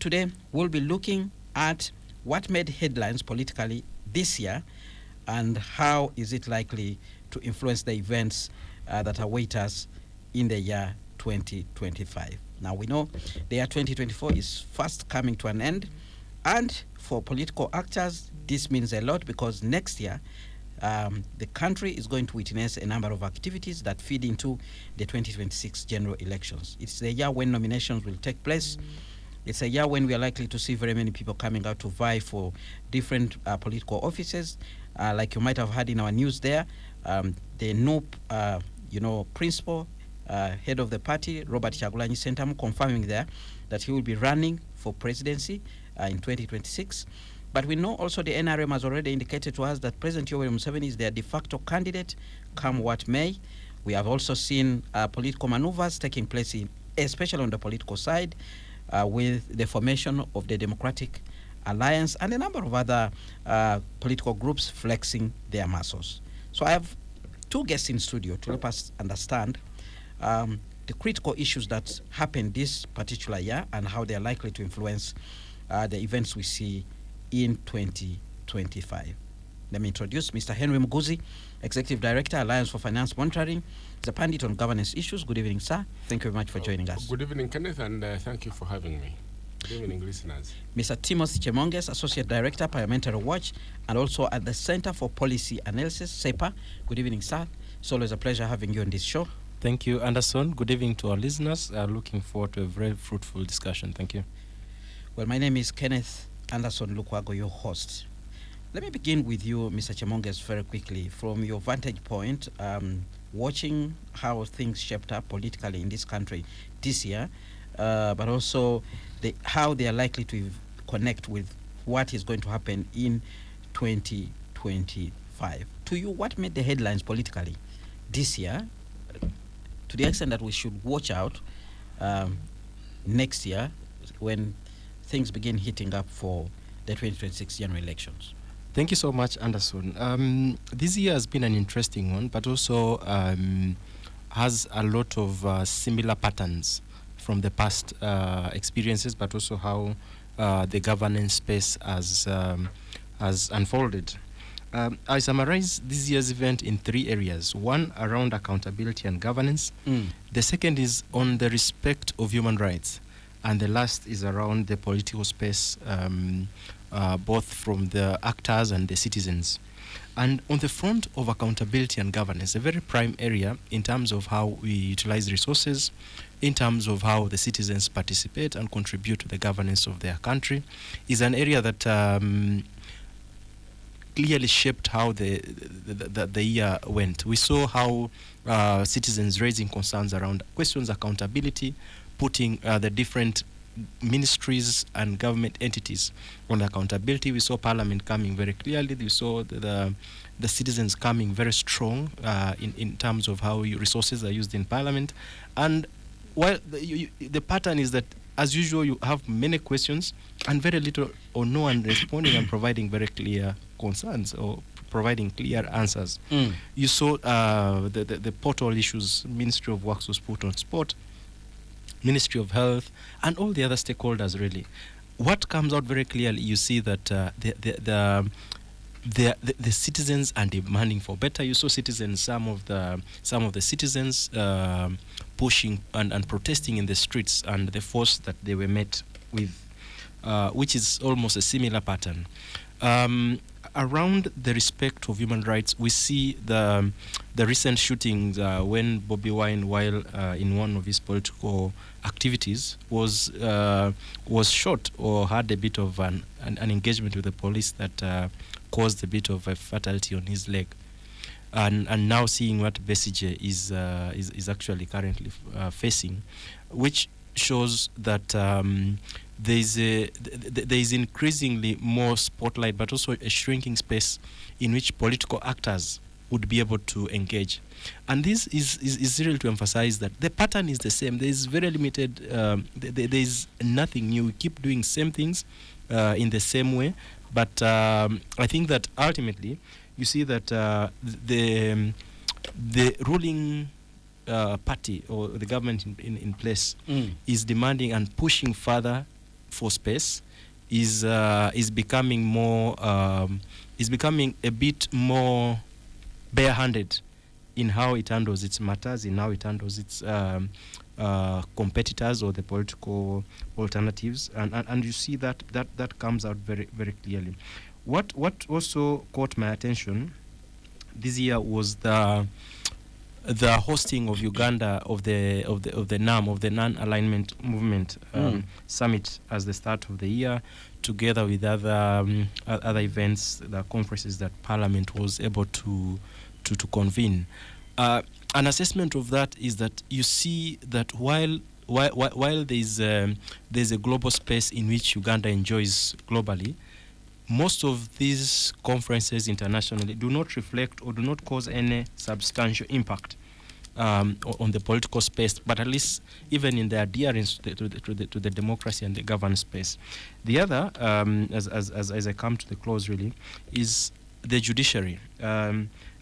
today we'll be looking at what made headlines politically this year and how is it likely to influence the events that await us in the year 2025. Now, we know the year 2024 is fast coming to an end, and for political actors, this means a lot because next year, the country is going to witness a number of activities that feed into the 2026 general elections. It's the year when nominations will take place. It's a year when we are likely to see very many people coming out to vie for different political offices. Like you might have heard in our news there, the new, principal head of the party, Robert Kyagulanyi Ssentamu, confirming there that he will be running for presidency in 2026. But we know also the NRM has already indicated to us that President Yoweri Museveni is their de facto candidate, come what may. We have also seen political maneuvers taking place, especially on the political side, with the formation of the Democratic Alliance and a number of other political groups flexing their muscles. So I have two guests in studio to help us understand the critical issues that happened this particular year and how they are likely to influence the events we see in 2025. Let me introduce Mr. Henry Muguzi, Executive Director, Alliance for Finance Monitoring. He's a pundit on governance issues. Good evening, sir. Thank you very much for joining us. Good evening, Kenneth, and thank you for having me. Good evening, listeners. Mr. Timothy Chemonges, Associate Director, Parliamentary Watch, and also at the Center for Policy Analysis, CEPA. Good evening, sir. It's always a pleasure having you on this show. Thank you, Anderson. Good evening to our listeners. Looking forward to a very fruitful discussion. Thank you. Well, my name is Kenneth Anderson Lukwago, your host. Let me begin with you, Mr. Chemonges, very quickly. From your vantage point, watching how things shaped up politically in this country this year, but also how they are likely to connect with what is going to happen in 2025. To you, what made the headlines politically this year, to the extent that we should watch out next year when things begin heating up for the 2026 general elections? Thank you so much, Anderson. This year has been an interesting one, but also has a lot of similar patterns from the past experiences, but also how the governance space has unfolded. I summarize this year's event in three areas. One, around accountability and governance. The second is on the respect of human rights. And the last is around the political space, both from the actors and the citizens. And on the front of accountability and governance, a very prime area in terms of how we utilize resources, in terms of how the citizens participate and contribute to the governance of their country, is an area that clearly shaped how the year went. We saw how citizens raising concerns around questions accountability, putting the different ministries and government entities on accountability. We saw Parliament coming very clearly. We saw the citizens coming very strong in terms of how resources are used in Parliament. And while the pattern is that, as usual, you have many questions and very little or no one responding and providing very clear concerns or providing clear answers. You saw the portal issues. Ministry of Works was put on spot, Ministry of Health, and all the other stakeholders, really. What comes out very clearly, you see that the citizens are demanding for better. You saw citizens, some of the citizens pushing and protesting in the streets, and the force that they were met with, which is almost a similar pattern. Around the respect of human rights, we see the recent shootings when Bobi Wine, while in one of his political activities, was shot or had a bit of an engagement with the police that caused a bit of a fatality on his leg. And now seeing what Besigye is actually currently facing, which shows that there is increasingly more spotlight, but also a shrinking space in which political actors would be able to engage. And this is really to emphasize that the pattern is the same. There is very limited, there is nothing new. We keep doing same things in the same way. But I think that ultimately you see that the ruling party or the government in place is demanding and pushing further for space is becoming a bit more bare-handed in how it handles its matters, in how it handles its competitors or the political alternatives, and you see that comes out very, very clearly. What also caught my attention this year was the hosting of Uganda of the NAM, of the Non-Alignment Movement Summit as the start of the year, together with other events, the conferences that Parliament was able to convene. An assessment of that is that you see that while there's a global space in which Uganda enjoys globally, most of these conferences internationally do not reflect or do not cause any substantial impact on the political space, but at least even in the adherence to the democracy and the governance space. The other, as I come to the close really, is the judiciary.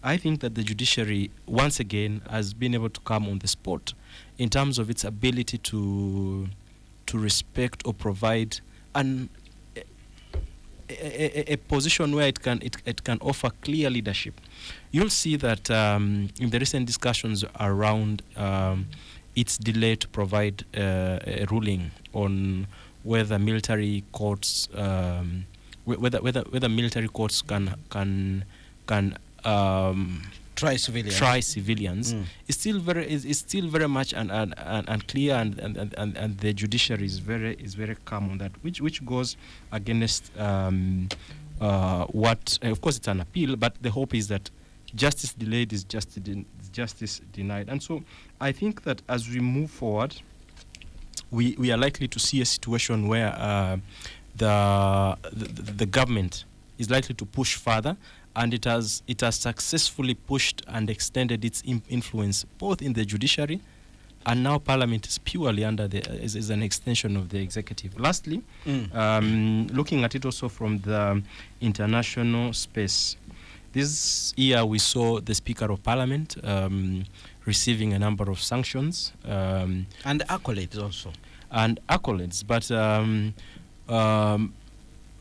I think that the judiciary, once again, has been able to come on the spot in terms of its ability to respect or provide a position where it can offer clear leadership. You'll see that in the recent discussions around its delay to provide a ruling on whether military courts whether military courts can try civilians. It's still very much unclear, and the judiciary is very calm on that, which goes against what, of course it's an appeal, but the hope is that justice delayed is justice denied. And so I think that as we move forward, we are likely to see a situation where the government is likely to push further, and it has successfully pushed and extended its influence both in the judiciary, and now Parliament is purely under is an extension of the executive. Lastly, looking at it also from the international space, this year we saw the Speaker of Parliament receiving a number of sanctions and accolades also. And accolades, but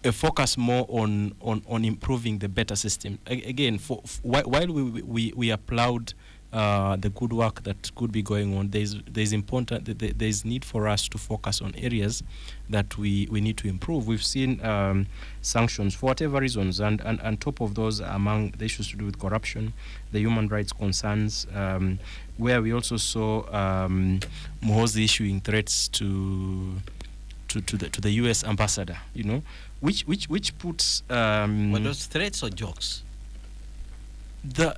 a focus more on improving the better system. Again, while we applaud the good work that could be going on, there's need for us to focus on areas that we need to improve. We've seen sanctions for whatever reasons, and top of those, among the issues to do with corruption, the human rights concerns, where we also saw Muhoozi issuing threats to the U.S. ambassador, which puts were those threats or jokes? The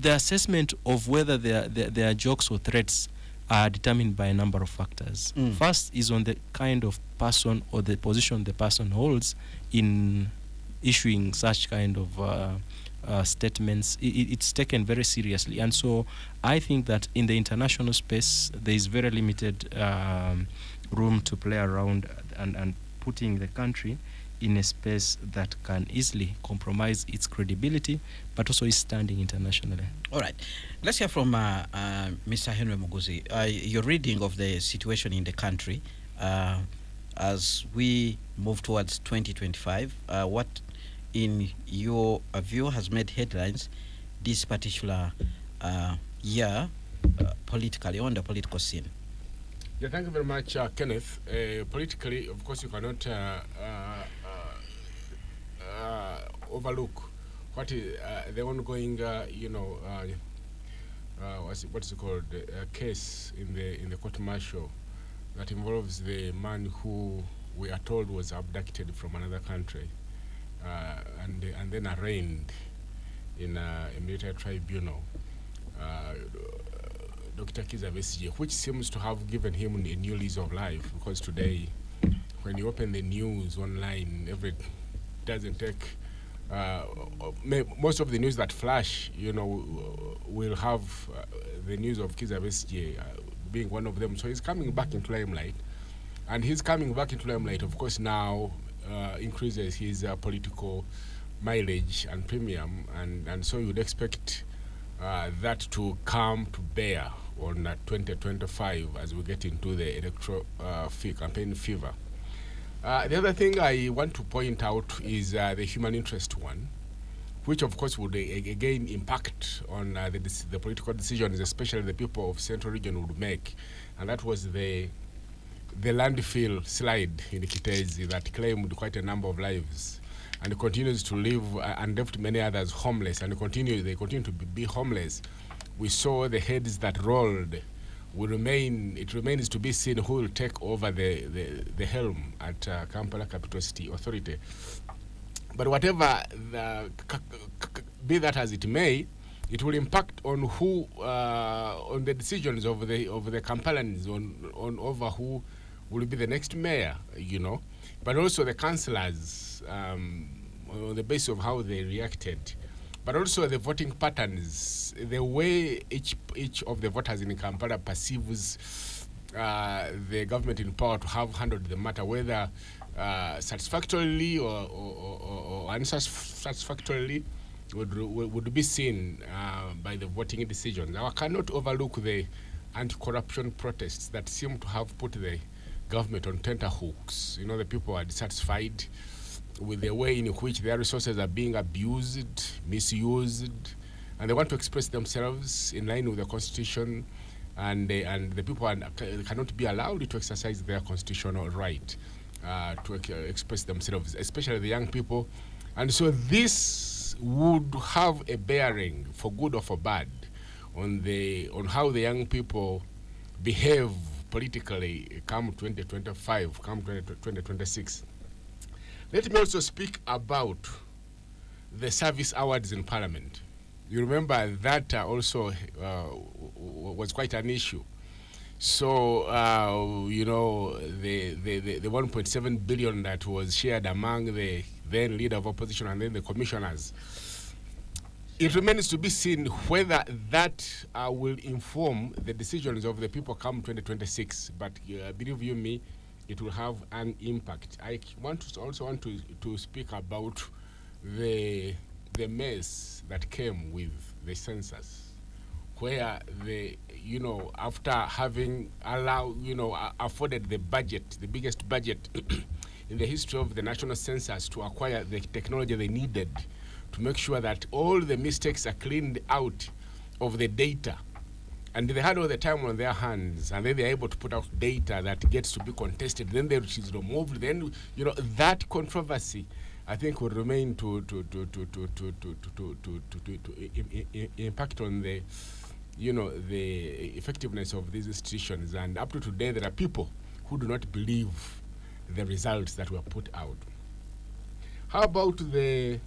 assessment of whether they are jokes or threats are determined by a number of factors. First is on the kind of person or the position the person holds in issuing such kind of statements. It's taken very seriously, and so I think that in the international space there is very limited room to play around and putting the country in a space that can easily compromise its credibility, but also its standing internationally. All right. Let's hear from Mr. Henry Muhoozi. Your reading of the situation in the country as we move towards 2025, what, in your view, has made headlines this particular year politically, on the political scene? Yeah, thank you very much, Kenneth. Politically, of course, you cannot overlook what is the ongoing, what's it called, case in the court martial that involves the man who we are told was abducted from another country and then arraigned in a military tribunal. Dr. Kizza Besigye, which seems to have given him a new lease of life, because today, when you open the news online, doesn't take most of the news that flash, will have the news of Kizza Besigye being one of them. So he's coming back into limelight, and his coming back into limelight, of course, now increases his political mileage and premium, and so you'd expect that to come to bear on 2025 as we get into the electoral campaign fever. The other thing I want to point out is the human interest one, which of course would again impact on the political decisions, especially the people of Central Region would make, and that was the landfill slide in Kitezi that claimed quite a number of lives and continues to live and left many others homeless, and they continue to be homeless. We saw the heads that rolled. It remains to be seen who will take over the helm at Kampala Capital City Authority. But whatever be that as it may, it will impact on who on the decisions of the Kampalans on over who will be the next mayor, you know, but also the councillors on the basis of how they reacted, but also the voting patterns, the way each of the voters in Kampala perceives the government in power to have handled the matter, whether satisfactorily or unsatisfactorily, would be seen by the voting decisions. I cannot overlook the anti-corruption protests that seem to have put the government on tenterhooks. You know, the people are dissatisfied with the way in which their resources are being abused, misused, and they want to express themselves in line with the constitution, and the people cannot be allowed to exercise their constitutional right to express themselves, especially the young people. And so this would have a bearing, for good or for bad, on how the young people behave politically come 2025, come 2026. Let me also speak about the service awards in Parliament. You remember that also was quite an issue. So, you know, the 1.7 billion that was shared among the then leader of opposition and then the commissioners, it remains to be seen whether that will inform the decisions of the people come 2026. But believe you me, it will have an impact. I also want to speak about the mess that came with the census, where after having afforded the budget, the biggest budget in the history of the national census, to acquire the technology they needed to make sure that all the mistakes are cleaned out of the data. And they had all the time on their hands, and then they're able to put out data that gets to be contested. Then it is removed. Then that controversy, I think, will remain to impact on the effectiveness of these institutions. And up to today, there are people who do not believe the results that were put out. How about the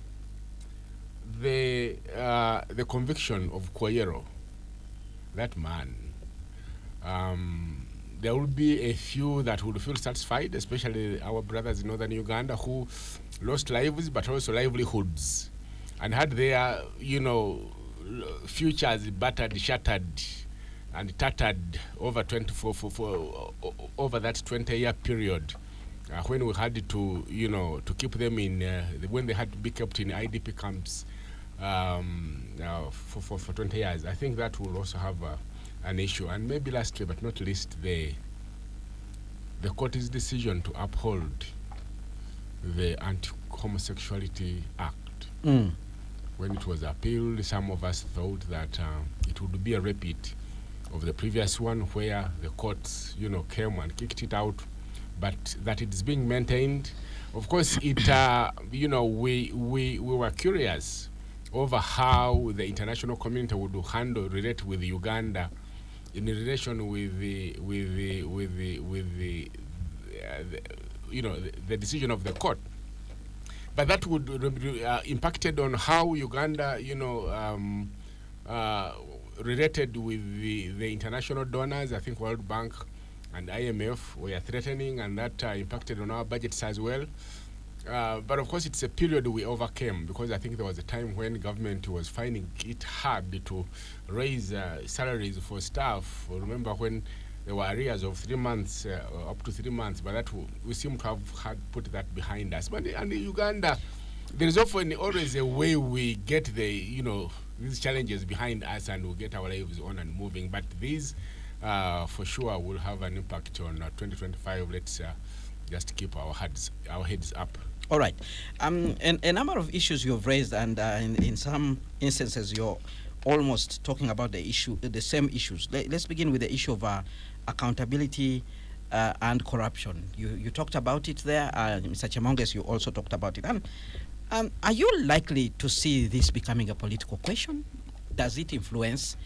conviction of Koyero? That man, there will be a few that would feel satisfied, especially our brothers in northern Uganda who lost lives but also livelihoods and had their, futures battered, shattered, and tattered over over that 20-year period when we had to, to keep them in when they had to be kept in IDP camps. For 20 years. I think that will also have an issue. And maybe lastly but not least, the court's decision to uphold the Anti-Homosexuality Act. When it was appealed, some of us thought that it would be a repeat of the previous one, where the courts came and kicked it out, but that it's being maintained. Of course, it we were curious over how the international community would relate with Uganda in relation with the decision of the court. But that would impacted on how Uganda related with the international donors. I think World Bank and IMF were threatening, and that impacted on our budgets as well. But of course, it's a period we overcame, because I think there was a time when government was finding it hard to raise salaries for staff. Remember when there were arrears of 3 months, up to 3 months, but that we seem to have had put that behind us. But in Uganda, there is often always a way we get the these challenges behind us and we'll get our lives on and moving. But these, for sure, will have an impact on 2025. Let's just keep our heads up. All right. And a number of issues you've raised, and in some instances, you're almost talking about the same issues. Let's begin with the issue of accountability and corruption. You talked about it there. Mr. Chemonges, you also talked about it. And are you likely to see this becoming a political question? Does it influence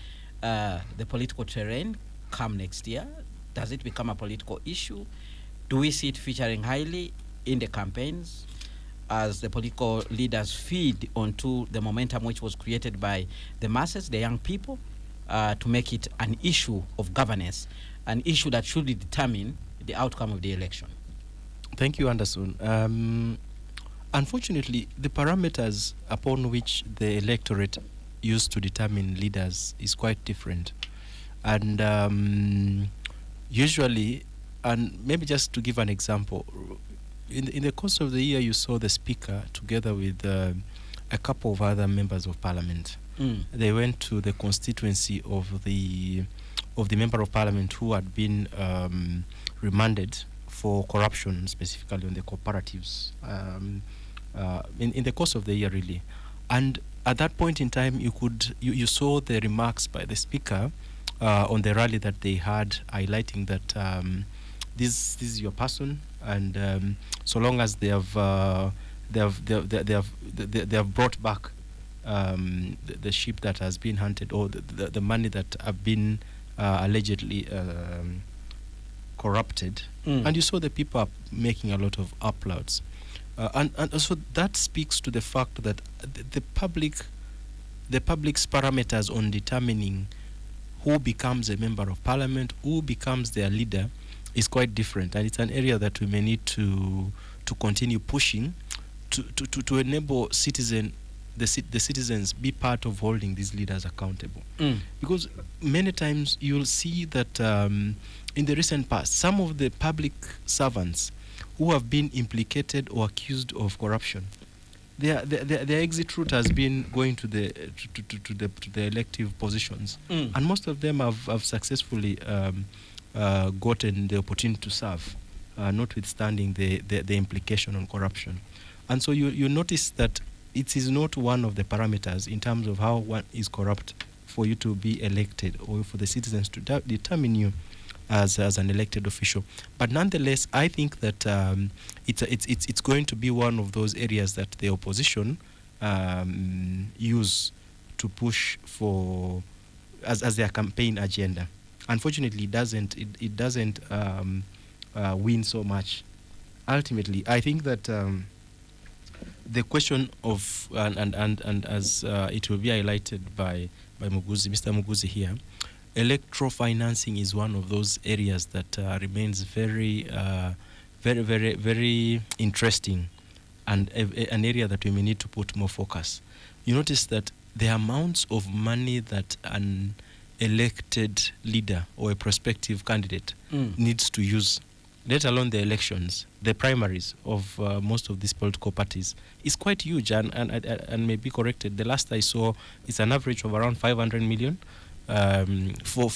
the political terrain come next year? Does it become a political issue? Do we see it featuring highly in the campaigns as the political leaders feed onto the momentum which was created by the masses, the young people, to make it an issue of governance, an issue that should determine the outcome of the election? Thank you, Anderson. Unfortunately, the parameters upon which the electorate used to determine leaders is quite different. And usually, and maybe just to give an example, in the course of the year, you saw the speaker together with a couple of other members of parliament. They went to the constituency of the member of parliament who had been remanded for corruption, specifically on the cooperatives, in the course of the year, really. And at that point in time, you saw the remarks by the speaker on the rally that they had, highlighting that this is your person, and so long as they have brought back the sheep that has been hunted, or the money that have been allegedly corrupted, and you saw the people are making a lot of uploads, and also that speaks to the fact that the public's parameters on determining who becomes a member of parliament, who becomes their leader, is quite different, and it's an area that we may need to continue pushing to enable the citizens be part of holding these leaders accountable. Because many times you'll see that in the recent past, some of the public servants who have been implicated or accused of corruption, their exit route has been going to the elective positions, and most of them have successfully gotten the opportunity to serve, notwithstanding the implication on corruption. And so you notice that it is not one of the parameters in terms of how one is corrupt for you to be elected, or for the citizens to determine you as an elected official. But nonetheless, I think that it's going to be one of those areas that the opposition use to push for as their campaign agenda. Unfortunately, it doesn't win so much. Ultimately, I think that the question of and as it will be highlighted by Mr. Muguzi here, electoral financing is one of those areas that remains very interesting, and an area that we may need to put more focus. You notice that the amounts of money that an elected leader or a prospective candidate needs to use, let alone the elections, the primaries of most of these political parties, is quite huge, and may be corrected. The last I saw, it's an average of around 500 million for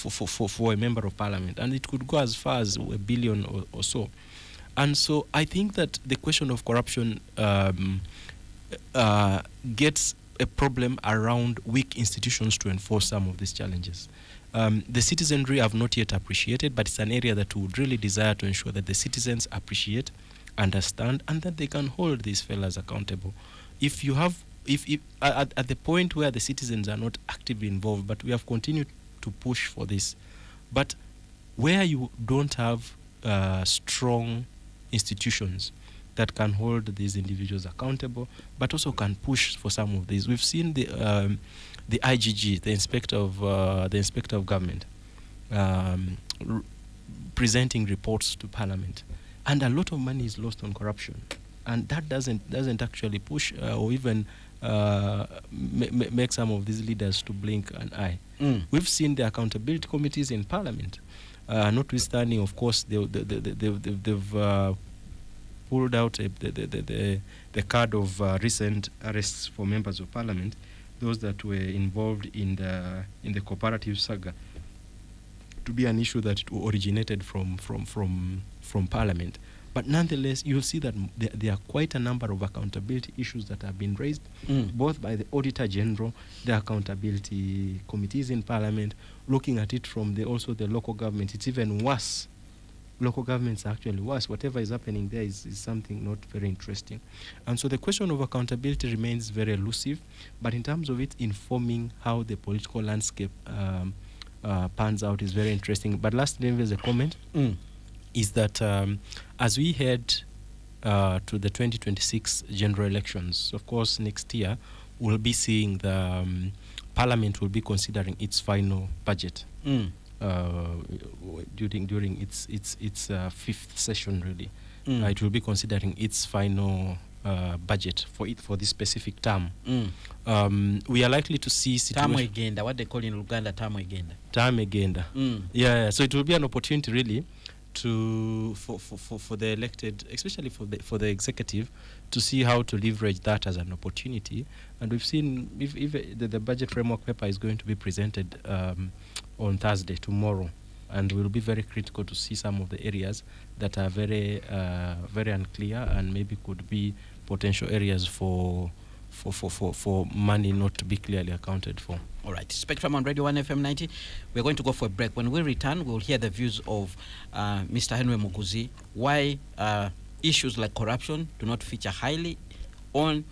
a member of parliament, and it could go as far as $1 billion or so. And so I think that the question of corruption gets a problem around weak institutions to enforce some of these challenges. The citizenry have not yet appreciated, but it's an area that we would really desire to ensure that the citizens appreciate, understand, and that they can hold these fellas accountable. If at the point where the citizens are not actively involved, but we have continued to push for this, but where you don't have strong institutions that can hold these individuals accountable, but also can push for some of these. We've seen the IGG, the inspector of government, presenting reports to Parliament, and a lot of money is lost on corruption, and that doesn't actually push or even make some of these leaders to blink an eye. We've seen the accountability committees in Parliament, notwithstanding, of course, they've pulled out the card of recent arrests for members of Parliament. those that were involved in the cooperative saga to be an issue that originated from Parliament. But nonetheless, you'll see that there are quite a number of accountability issues that have been raised, both by the Auditor General, the accountability committees in Parliament, looking at it from also the local government. It's even worse. Local governments are actually worse. Whatever is happening there is something not very interesting. And so the question of accountability remains very elusive, but in terms of it informing how the political landscape pans out is very interesting. But lastly, there's a comment, is that as we head to the 2026 general elections, of course, next year, we'll be seeing the Parliament will be considering its final budget during its fifth session, really. It will be considering its final budget for this specific term. We are likely to see Tamwegenda, what they call in Uganda, Tamwegenda. Tamwegenda. Yeah, so it will be an opportunity, really, for the elected, especially for the executive, to see how to leverage that as an opportunity. And we've seen if the budget framework paper is going to be presented on Thursday, tomorrow, and we'll be very critical to see some of the areas that are very unclear and maybe could be potential areas for money not to be clearly accounted for. All right, Spectrum on Radio 1 FM 90. We're going to go for a break. When we return, we'll hear the views of Mr. Henry Muguzi, why issues like corruption do not feature highly on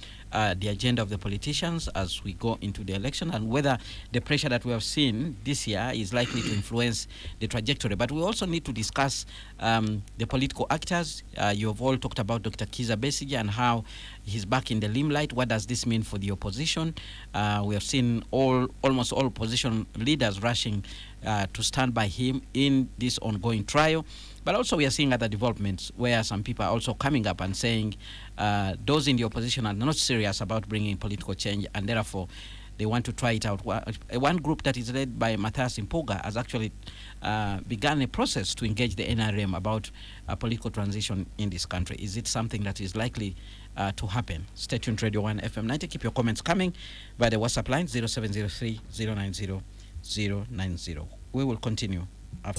the agenda of the politicians as we go into the election, and whether the pressure that we have seen this year is likely to influence the trajectory. But we also need to discuss the political actors. You have all talked about Dr. Kizza Besigye and how he's back in the limelight. What does this mean for the opposition? We have seen almost all opposition leaders rushing to stand by him in this ongoing trial. But also we are seeing other developments where some people are also coming up and saying those in the opposition are not serious about bringing political change, and therefore they want to try it out. One group that is led by Matthias Impuga has actually begun a process to engage the NRM about a political transition in this country. Is it something that is likely to happen? Stay tuned, Radio 1 FM 90. Keep your comments coming via the WhatsApp line 0703 090 090. We will continue.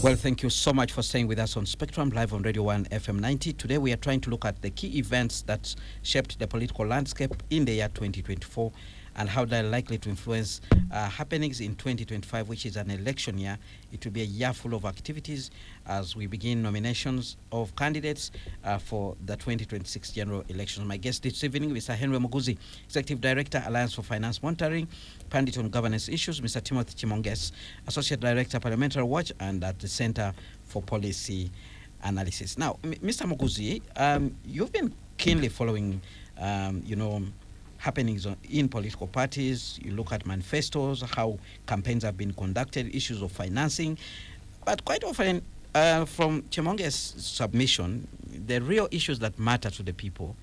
Well, thank you so much for staying with us on Spectrum, live on Radio 1 FM 90. Today we are trying to look at the key events that shaped the political landscape in the year 2024 and how they're likely to influence happenings in 2025, which is an election year. It will be a year full of activities as we begin nominations of candidates for the 2026 general elections. My guest this evening, Mr. Henry Muguzi, Executive Director, Alliance for Finance Monitoring, Pundit on Governance Issues, Mr. Timothy Chimonges, Associate Director, Parliamentary Watch, and at the Center for Policy Analysis. Now, Mr. Muguzi, you've been keenly following, happenings in political parties. You look at manifestos, how campaigns have been conducted, issues of financing. But quite often, from Chimonge's submission, the real issues that matter to the people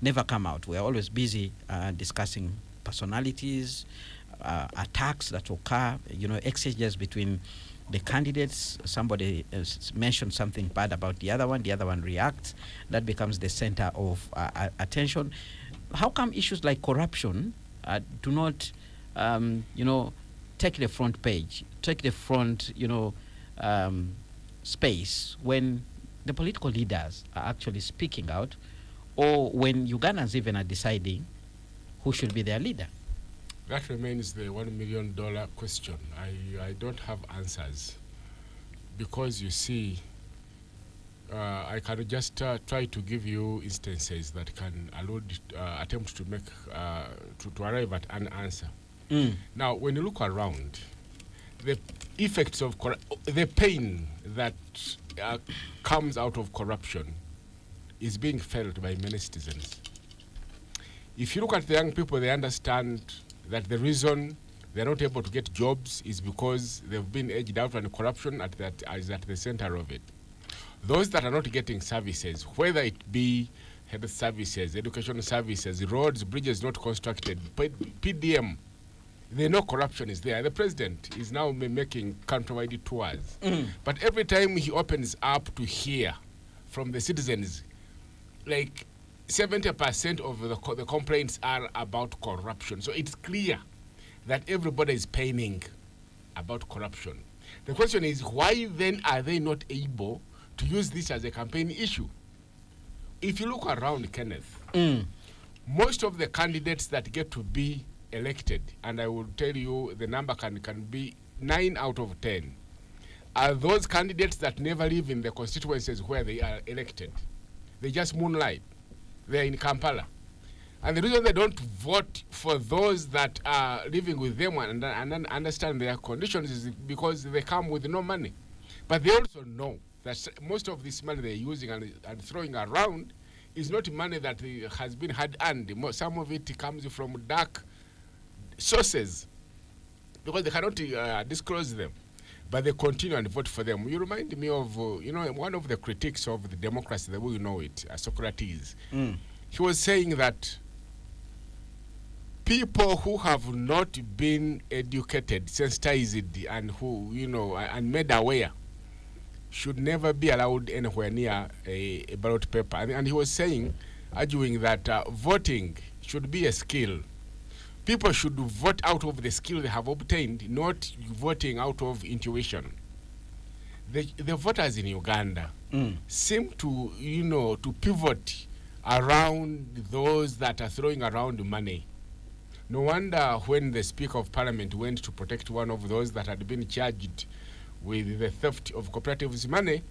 never come out. We're always busy discussing personalities, attacks that occur, exchanges between the candidates. Somebody mentioned something bad about the other one reacts. That becomes the center of attention. How come issues like corruption do not, take the front page, take the front, space when the political leaders are actually speaking out, or when Ugandans even are deciding who should be their leader? That remains the $1 million question. I don't have answers because, you see, I can just try to give you instances that can attempt to make to arrive at an answer. Now, when you look around, the effects of the pain that comes out of corruption is being felt by many citizens. If you look at the young people, they understand that the reason they're not able to get jobs is because they've been edged out, and corruption is at the center of it. Those that are not getting services, whether it be health services, education services, roads, bridges not constructed, PDM, they know corruption is there. The president is now making country-wide tours. But every time he opens up to hear from the citizens, like 70% of the complaints are about corruption. So it's clear that everybody is paining about corruption. The question is, why then are they not able to use this as a campaign issue? If you look around, Kenneth, most of the candidates that get to be elected, and I will tell you the number can be 9 out of 10, are those candidates that never live in the constituencies where they are elected. They just moonlight. They're in Kampala. And the reason they don't vote for those that are living with them and understand their conditions is because they come with no money. But they also know that most of this money they're using and throwing around is not money that has been hard-earned. Some of it comes from dark sources because they cannot disclose them. But they continue and vote for them. You remind me of, one of the critics of the democracy, the way you know it, Socrates. He was saying that people who have not been educated, sensitized, and who, and made aware should never be allowed anywhere near a ballot paper. And he was saying, arguing that voting should be a skill. People should vote out of the skill they have obtained, not voting out of intuition. The voters in Uganda seem to, to pivot around those that are throwing around money. No wonder when the Speaker of Parliament went to protect one of those that had been charged with the theft of cooperatives' money,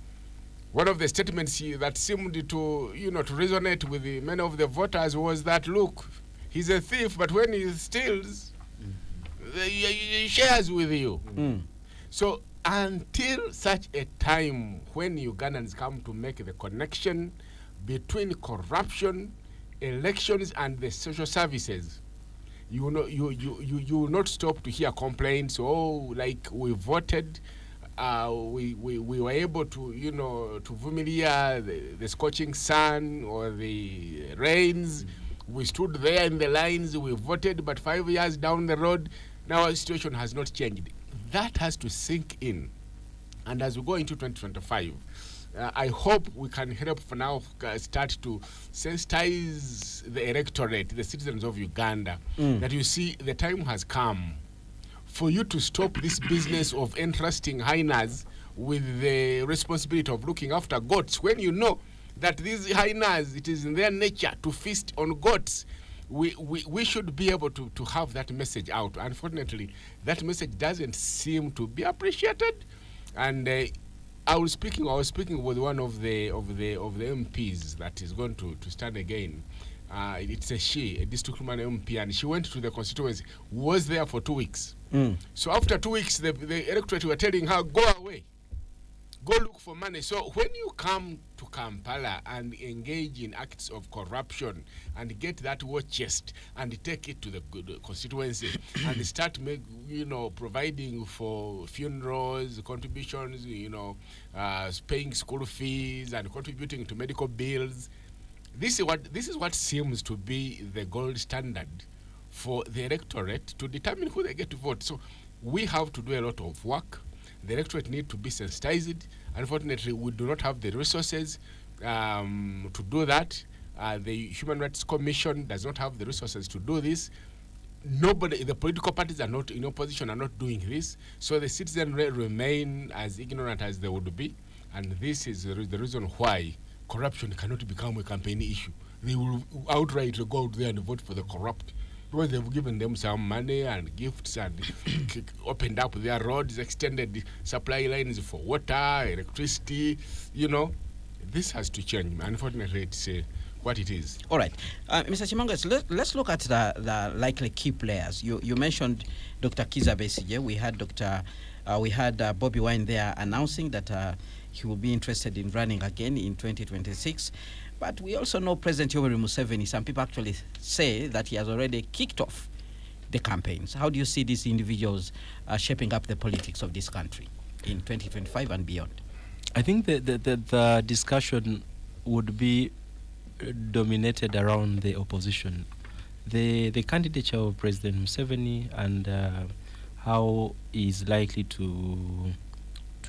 one of the statements that seemed to, to resonate with many of the voters was that, look, he's a thief, but when he steals, he shares with you. So until such a time when Ugandans come to make the connection between corruption, elections, and the social services, you will not stop to hear complaints. Like we voted, we were able to to familiar the scorching sun or the rains. We stood there in the lines, we voted, but 5 years down the road, now our situation has not changed. That has to sink in. And as we go into 2025, I hope we can help for now start to sensitize the electorate, the citizens of Uganda, that you see the time has come for you to stop this business of entrusting hyenas with the responsibility of looking after goats when you know that these hyenas, it is in their nature to feast on goats. We should be able to have that message out. Unfortunately, that message doesn't seem to be appreciated. And I was speaking with one of the MPs that is going to stand again. It's a district woman MP, and she went to the constituency, was there for 2 weeks. So after 2 weeks, the electorate were telling her, go away. Go look for money. So when you come to Kampala and engage in acts of corruption and get that war chest and take it to the constituency and start providing for funerals, contributions, paying school fees and contributing to medical bills, this is what seems to be the gold standard for the electorate to determine who they get to vote. So we have to do a lot of work. The electorate need to be sensitized. Unfortunately, we do not have the resources to do that. The Human Rights Commission does not have the resources to do this. The political parties are not in opposition, are not doing this. So the citizenry remain as ignorant as they would be. And this is the reason why corruption cannot become a campaign issue. They will outright go out there and vote for the corrupt, because they've given them some money and gifts and opened up their roads, extended supply lines for water, electricity. This has to change. Unfortunately, it's what it is. All right. Mr. Chimangas, let's look at the likely key players. You mentioned Dr. Kizza Besigye. We had Bobby Wine there announcing that he will be interested in running again in 2026. But we also know President Yoweri Museveni, some people actually say that he has already kicked off the campaigns. How do you see these individuals shaping up the politics of this country in 2025 and beyond? I think the discussion would be dominated around the opposition. The candidature of President Museveni and how he is likely to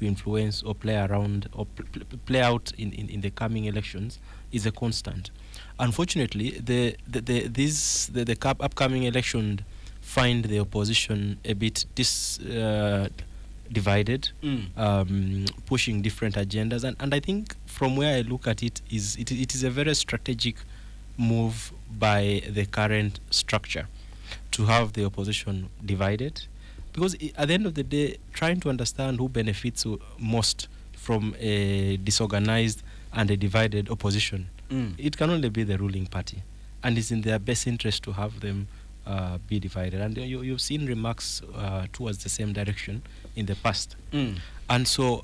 influence or play around or play out in the coming elections is a constant. Unfortunately, the upcoming election find the opposition a bit divided, pushing different agendas. And I think from where I look at it, it is a very strategic move by the current structure to have the opposition divided. Because at the end of the day, trying to understand who benefits most from a disorganized and a divided opposition, it can only be the ruling party. And it's in their best interest to have them be divided. And you've seen remarks towards the same direction in the past. And so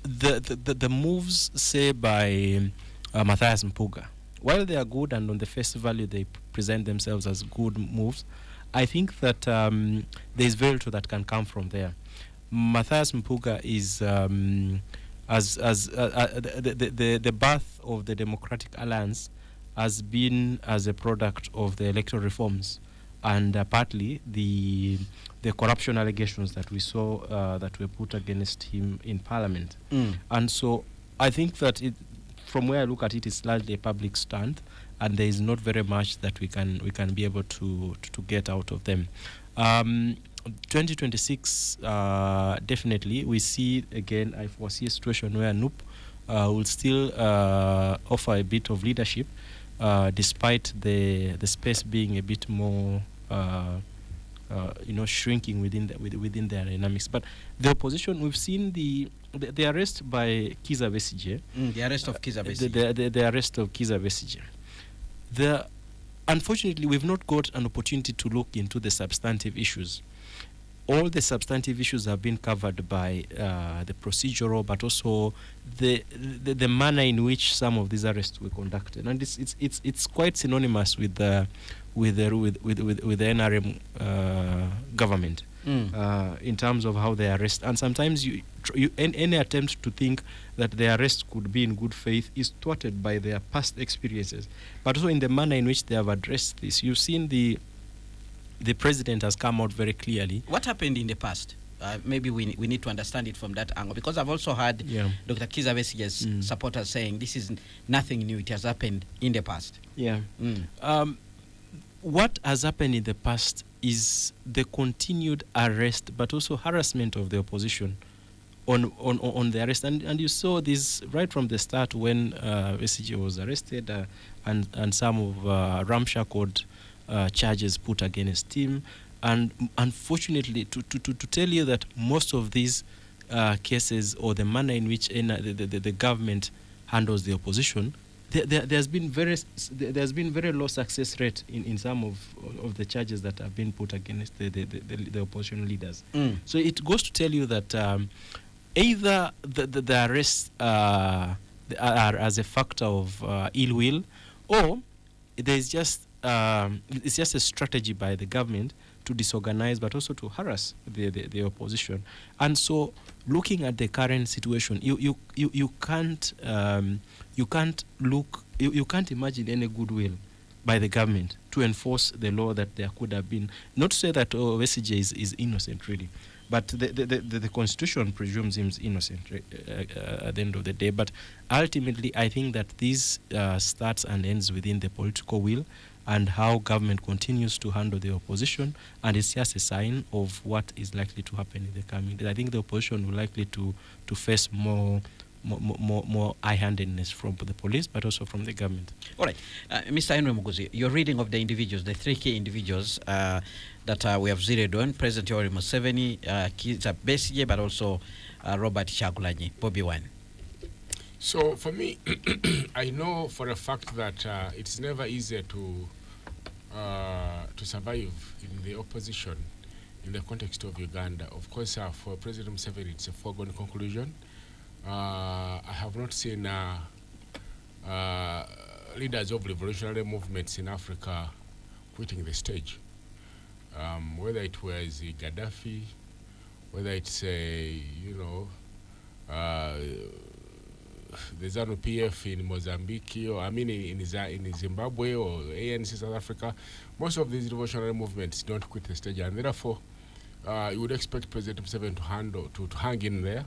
the moves, say, by Mathias Mpuga, while they are good and on the face value they present themselves as good moves, I think that there is very little that can come from there. Mathias Mpuga is the birth of the Democratic Alliance has been as a product of the electoral reforms and partly the corruption allegations that we saw that were put against him in Parliament. And so I think that from where I look at it, it's largely a public stand, and there is not very much that we can be able to get out of them. 2026, definitely, we see again, I foresee a situation where NUP will still offer a bit of leadership, despite the space being a bit more, shrinking within their dynamics. But the opposition, we've seen the arrest by Kizza Besigye. The arrest of Kizza Besigye. The arrest of Kizza Besigye. Unfortunately, we've not got an opportunity to look into the substantive issues. All the substantive issues have been covered by the procedural, but also the manner in which some of these arrests were conducted, and it's quite synonymous with the NRM government in terms of how they arrest. And sometimes any attempt to think that the arrest could be in good faith is thwarted by their past experiences, but also in the manner in which they have addressed this. You've seen the president has come out very clearly. What happened in the past? Maybe we need to understand it from that angle, because I've also heard Dr. Kizza Besigye's supporters saying this is nothing new. It has happened in the past. What has happened in the past is the continued arrest, but also harassment of the opposition on the arrest. And you saw this right from the start when Besigye was arrested and some of ramshackled charges put against him. And unfortunately, to tell you that most of these cases, or the manner in which the government handles the opposition, there's been very low success rate in some of the charges that have been put against the opposition leaders. So it goes to tell you that either the arrests are as a factor of ill will, or there's just it's just a strategy by the government to disorganize, but also to harass the opposition. And so, looking at the current situation, you can't imagine any goodwill by the government to enforce the law that there could have been. Not to say that Besigye is innocent, really, but the constitution presumes him innocent at the end of the day. But ultimately, I think that this starts and ends within the political will and how government continues to handle the opposition, and it's just a sign of what is likely to happen in the coming days. I think the opposition will likely to face more high-handedness from the police, but also from the government. All right. Mr. Henry Muguzi, your reading of the individuals, the three key individuals that we have zeroed on, President Yoweri Museveni, Kizza Besigye, but also Robert Kyagulanyi. Bobby Wine. So for me, I know for a fact that it's never easy to survive in the opposition in the context of Uganda. Of course, for President Museveni, it's a foregone conclusion. I have not seen leaders of revolutionary movements in Africa quitting the stage. Whether it was Gaddafi, whether it's the ZANU-PF in Mozambique, or in Zimbabwe, or ANC South Africa, most of these revolutionary movements don't quit the stage, and therefore you would expect President Museveni to hang in there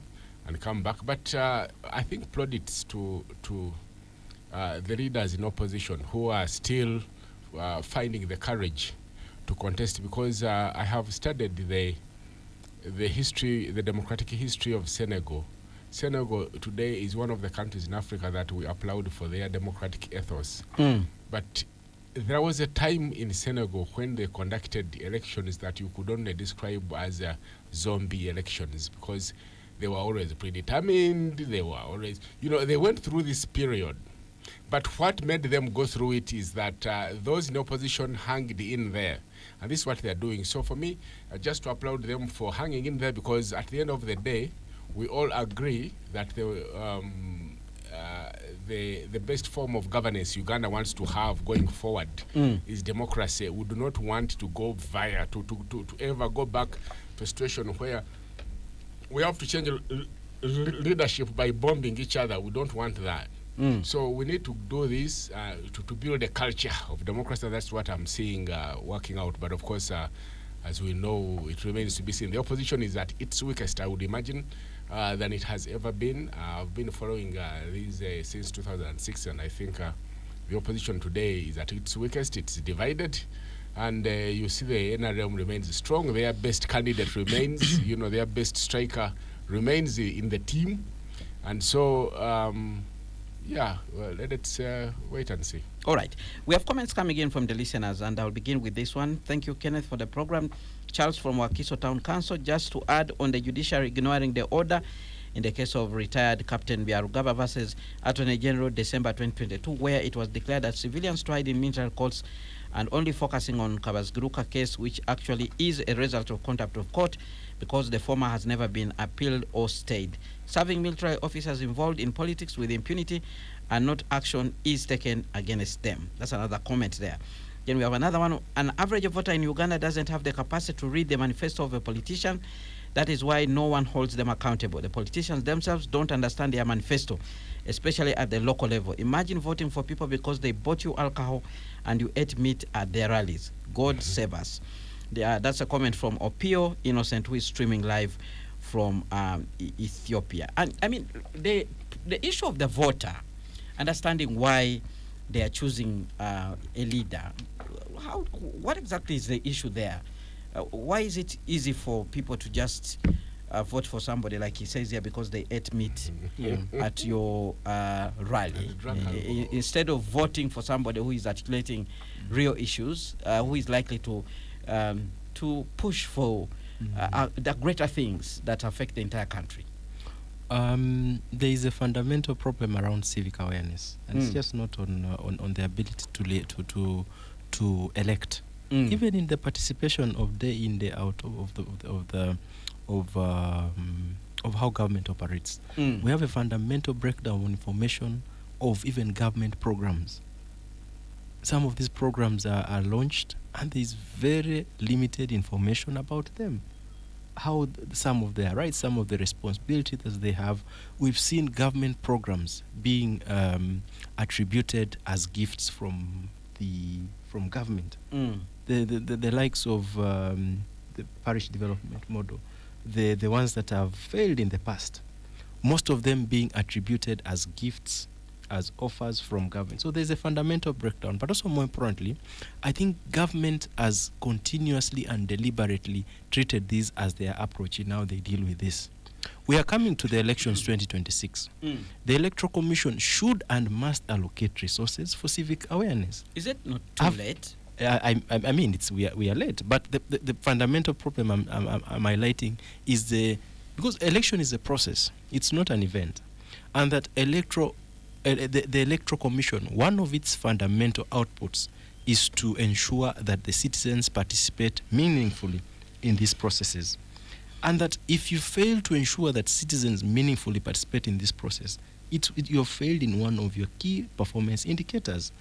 and come back. But I think plaudits to the leaders in opposition who are still finding the courage contest, because I have studied the history, the democratic history of Senegal. Senegal today is one of the countries in Africa that we applaud for their democratic ethos. But there was a time in Senegal when they conducted elections that you could only describe as zombie elections, because they were always predetermined, they were always, they went through this period. But what made them go through it is that those in opposition hanged in there. And this is what they're doing. So for me, just to applaud them for hanging in there, because at the end of the day, we all agree that the best form of governance Uganda wants to have going forward is democracy. We do not want to go via, to ever go back to a situation where we have to change leadership by bombing each other. We don't want that. So we need to do this to build a culture of democracy. That's what I'm seeing working out. But of course, as we know, it remains to be seen. The opposition is at its weakest, I would imagine, than it has ever been. I've been following these since 2006, and I think the opposition today is at its weakest. It's divided. And you see the NRM remains strong. Their best candidate remains, their best striker remains in the team. And so, let's wait and see. All right. We have comments coming in from the listeners, and I'll begin with this one. Thank you, Kenneth, for the program. Charles from Wakiso Town Council, just to add on the judiciary ignoring the order in the case of retired Captain Biarugaba versus Attorney General December 2022, where it was declared that civilians tried in military courts and only focusing on Kabazguruka case, which actually is a result of contempt of court because the former has never been appealed or stayed. Serving military officers involved in politics with impunity and not action is taken against them. That's another comment there. Then we have another one. An average voter in Uganda doesn't have the capacity to read the manifesto of a politician. That is why no one holds them accountable. The politicians themselves don't understand their manifesto, especially at the local level. Imagine voting for people because they bought you alcohol and you ate meat at their rallies. God save us. That's a comment from Opio Innocent, who is streaming live from Ethiopia. And I mean, the issue of the voter, understanding why they are choosing a leader, what exactly is the issue there? Why is it easy for people to just vote for somebody, like he says here, because they ate meat at your rally, instead of voting for somebody who is articulating real issues, who is likely to push for the greater things that affect the entire country? There is a fundamental problem around civic awareness, and it's just not on the ability to elect. Even in the participation of day in, day out of how government operates, we have a fundamental breakdown on information of even government programs. Some of these programs are launched, and there is very limited information about them. How some of their rights, some of the responsibilities that they have. We've seen government programs being attributed as gifts from government. The likes of the parish development model, the ones that have failed in the past, most of them being attributed as gifts, as offers from government. So there's a fundamental breakdown. But also, more importantly, I think government has continuously and deliberately treated these as their approach in how they deal with this. We are coming to the elections 2026. The Electoral Commission should and must allocate resources for civic awareness. Is it not too late? I mean, we are late. But the fundamental problem I'm highlighting is because election is a process. It's not an event. And that the Electoral Commission, one of its fundamental outputs is to ensure that the citizens participate meaningfully in these processes. And that if you fail to ensure that citizens meaningfully participate in this process, you have failed in one of your key performance indicators.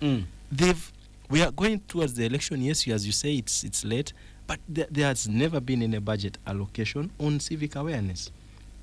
We are going towards the election. Yes, as you say, it's late, but there has never been any budget allocation on civic awareness.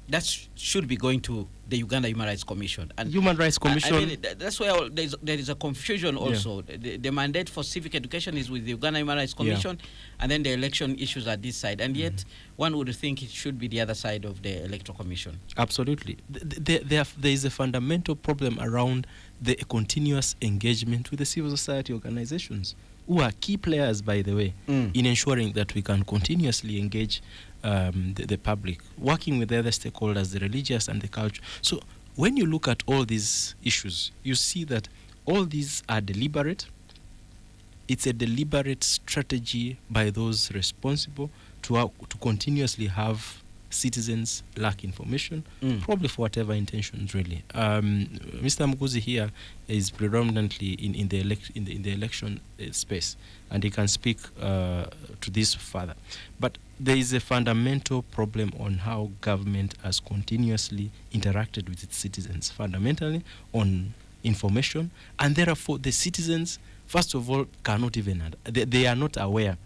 That should be going to the Uganda Human Rights Commission. And Human Rights Commission. I mean, that's where there is a confusion also. Yeah. The mandate for civic education is with the Uganda Human Rights Commission, and then the election issues are this side. And yet, one would think it should be the other side of the Electoral Commission. Absolutely. There is a fundamental problem around the continuous engagement with the civil society organizations, who are key players, by the way, in ensuring that we can continuously engage the public, working with the other stakeholders, the religious and the culture. So when you look at all these issues, you see that all these are deliberate. It's a deliberate strategy by those responsible to continuously have citizens lack information, probably for whatever intentions, really. Mr. Muguzi here is predominantly in the election space, and he can speak to this further. But there is a fundamental problem on how government has continuously interacted with its citizens, fundamentally on information, and therefore the citizens, first of all, cannot even, they are not aware.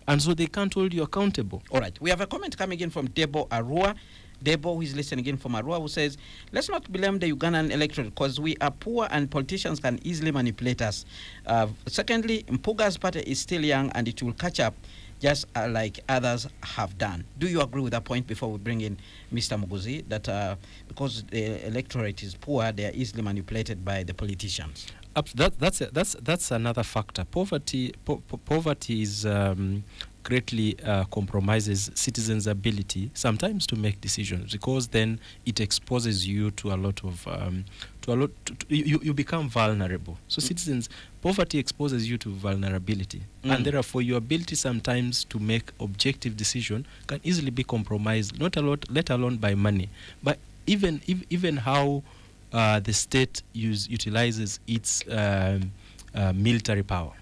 And so they can't hold you accountable. All right. We have a comment coming in from Debo Arua. Debo, who is listening in from Arua, who says, let's not blame the Ugandan electorate because we are poor and politicians can easily manipulate us. Secondly, Mpuga's party is still young and it will catch up just like others have done. Do you agree with that point before we bring in Mr. Muguzi, that because the electorate is poor, they are easily manipulated by the politicians? That's another factor. Poverty is greatly compromises citizens' ability sometimes to make decisions, because then it exposes you to a lot of you become vulnerable. So poverty exposes you to vulnerability, and therefore your ability sometimes to make objective decision can easily be compromised. Not a lot, let alone by money, but even how the state utilizes its military power.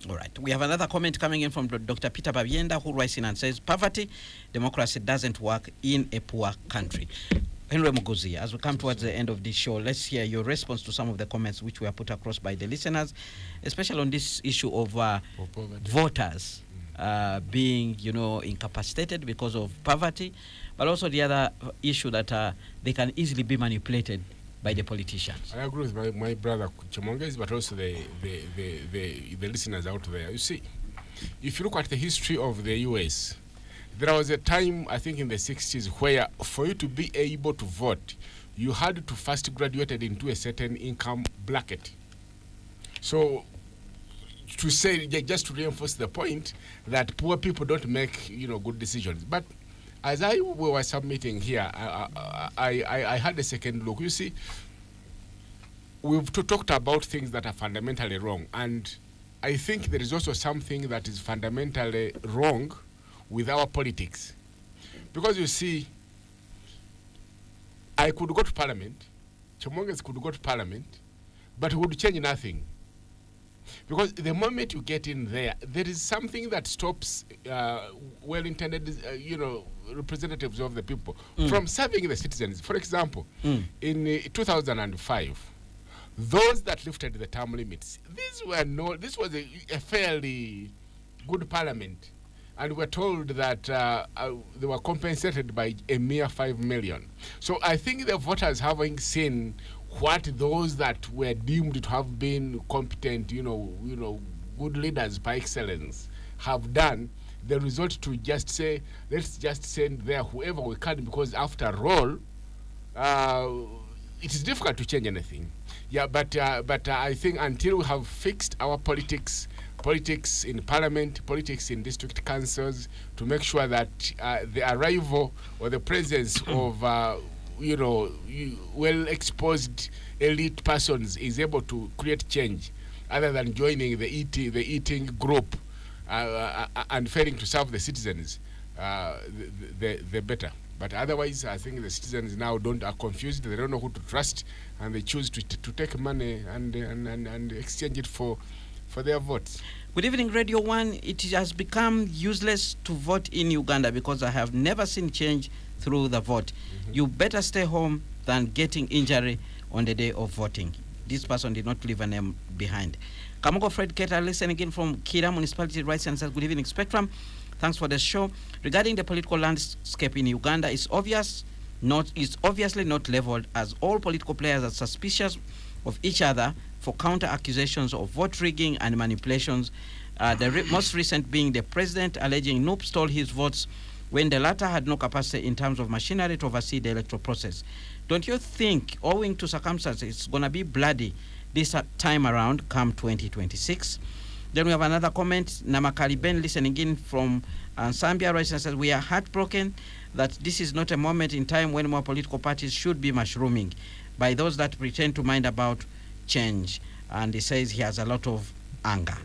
All right. We have another comment coming in from Dr. Peter Babienda, who writes in and says, poverty, democracy doesn't work in a poor country. Henry Muguzi, as we come towards the end of this show, let's hear your response to some of the comments which were put across by the listeners, especially on this issue of voters being, incapacitated because of poverty, but also the other issue that they can easily be manipulated by the politicians. I agree with my brother Chimongezi, but also the listeners out there. You see, if you look at the history of the US, there was a time, I think in the 60s, where for you to be able to vote, you had to first graduated into a certain income bracket. So to say, just to reinforce the point that poor people don't make good decisions. But as we were submitting here, I had a second look. You see, we've talked about things that are fundamentally wrong, and I think there is also something that is fundamentally wrong with our politics. Because you see, I could go to Parliament, Chimongezi could go to Parliament, but it would change nothing. Because the moment you get in there, there is something that stops well-intended, representatives of the people from serving the citizens. For example, in 2005, those that lifted the term limits, this was a fairly good parliament, and we're told that they were compensated by a mere 5 million. So I think the voters, having seen what those that were deemed to have been competent, good leaders by excellence have done, the result to just say, let's just send there whoever we can, because after all, it is difficult to change anything. Yeah, but I think until we have fixed our politics in parliament, politics in district councils, to make sure that the arrival or the presence of well-exposed elite persons is able to create change, other than joining the eating group and failing to serve the citizens, the better. But otherwise, I think the citizens now are confused. They don't know who to trust, and they choose to take money and exchange it for their votes. Good evening, Radio 1. It has become useless to vote in Uganda because I have never seen change through the vote. You better stay home than getting injury on the day of voting. This person did not leave a name behind. Kamogo Fred Keter, listening in from Kira Municipality, writes and says, good evening, Spectrum. Thanks for the show. Regarding the political landscape in Uganda, it's obviously not leveled, as all political players are suspicious of each other for counter accusations of vote rigging and manipulations. The most recent being the president alleging Noop stole his votes when the latter had no capacity in terms of machinery to oversee the electoral process. Don't you think, owing to circumstances, it's going to be bloody this time around come 2026? Then we have another comment. Namakali Ben listening in from Zambia, right, says, we are heartbroken that this is not a moment in time when more political parties should be mushrooming by those that pretend to mind about change. And he says he has a lot of anger.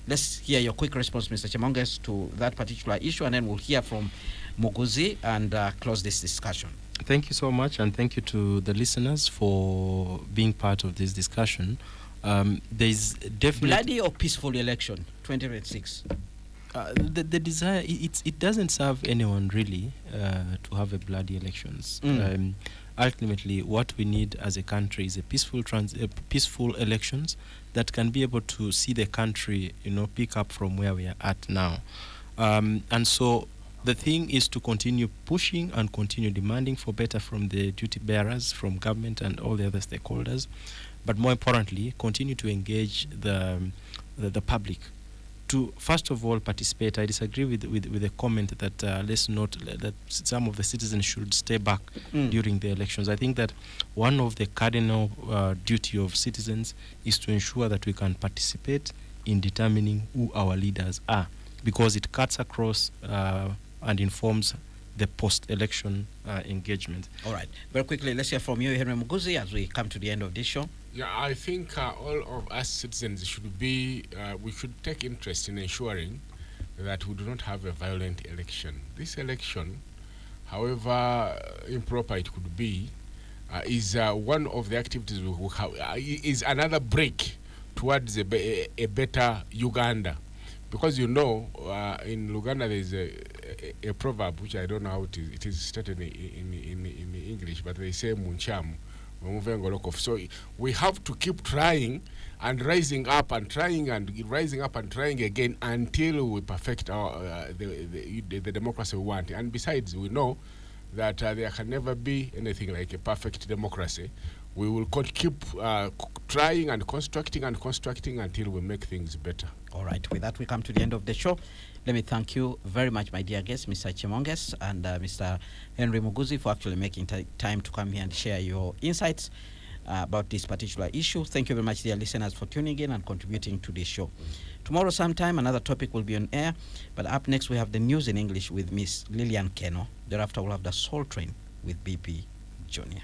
Let's hear your quick response, Mr. Chemonges, to that particular issue, and then we'll hear from Muguzi and close this discussion. Thank you so much, and thank you to the listeners for being part of this discussion. There's definitely bloody or peaceful election 2026. The desire, it doesn't serve anyone really to have a bloody elections. Ultimately, what we need as a country is a peaceful elections that can be able to see the country, pick up from where we are at now. And so the thing is to continue pushing and continue demanding for better from the duty bearers, from government and all the other stakeholders, but more importantly, continue to engage the public to first of all participate. I disagree with the comment that let's note that some of the citizens should stay back during the elections. I think that one of the cardinal duty of citizens is to ensure that we can participate in determining who our leaders are, because it cuts across and informs the post-election engagement. All right. Very quickly, let's hear from you, Henry Muguzi, as we come to the end of this show. Yeah, I think all of us citizens should be, we should take interest in ensuring that we do not have a violent election. This election, however improper it could be, is one of the activities we have, is another break towards a better Uganda. Because in Luganda there is a proverb, which I don't know how it is stated in English, but they say munchamu. So we have to keep trying and rising up and trying and rising up and trying again until we perfect our the democracy we want. And besides, we know that there can never be anything like a perfect democracy. We will keep trying and constructing until we make things better. All right. With that, we come to the end of the show. Let me thank you very much, my dear guests, Mr. Chemonges and Mr. Henry Muguzi, for actually making time to come here and share your insights about this particular issue. Thank you very much, dear listeners, for tuning in and contributing to this show. Tomorrow sometime, another topic will be on air, but up next we have the news in English with Miss Lillian Keno. Thereafter, we'll have the Soul Train with BP Junior.